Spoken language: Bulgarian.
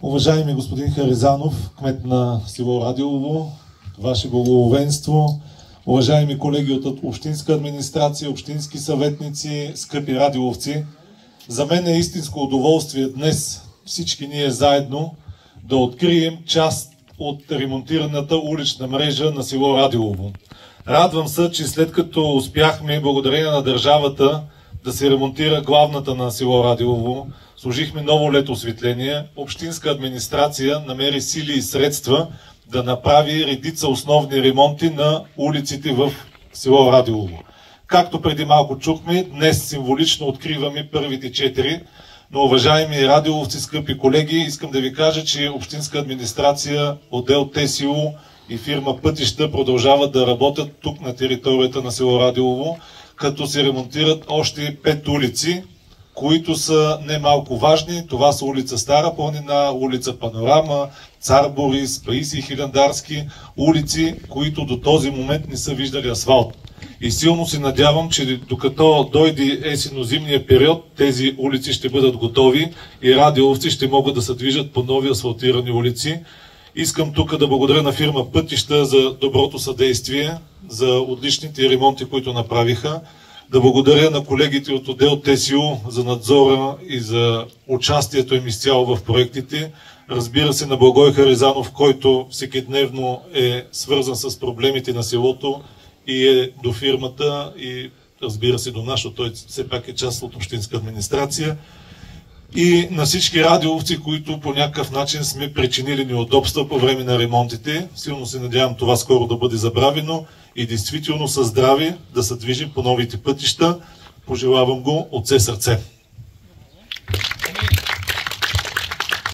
Уважаеми господин Харизанов, кмет на село Радилово, Ваше благословенство, уважаеми колеги от общинска администрация, общински съветници, скъпи радиловци, за мен е истинско удоволствие днес всички ние заедно да открием част от ремонтираната улична мрежа на село Радилово. Радвам се, че след като успяхме, благодарение на държавата, да се ремонтира главната на село Радилово, сложихме ново LED осветление, общинска администрация намери сили и средства да направи редица основни ремонти на улиците в село Радилово. Както преди малко чухме, днес символично откриваме първите 4, но уважаеми радиловци, скъпи колеги, искам да ви кажа, че общинска администрация, отдел ТСУ и фирма Пътища продължават да работят тук на територията на село Радилово, като се ремонтират още 5 улици, които са немалко важни. Това са улица Стара планина, улица Панорама, Цар Борис, Паисий Хилендарски, улици, които до този момент не са виждали асфалт. И силно се надявам, че докато дойде есенно-зимния период, тези улици ще бъдат готови и радиловци ще могат да се движат по нови асфалтирани улици. Искам тук да благодаря на фирма Пътища за доброто съдействие, за отличните ремонти, които направиха. Да благодаря на колегите от отдел ТСУ за надзора и за участието им изцяло в проектите. Разбира се, на Благой Харизанов, който всекидневно е свързан с проблемите на селото и е до фирмата и разбира се до нашото, той все пак е част от общинска администрация. И на всички радиловци, които по някакъв начин сме причинили неудобства по време на ремонтите. Силно се надявам това скоро да бъде забравено и действително със здраве да се движим по новите пътища. Пожелавам го от все сърце.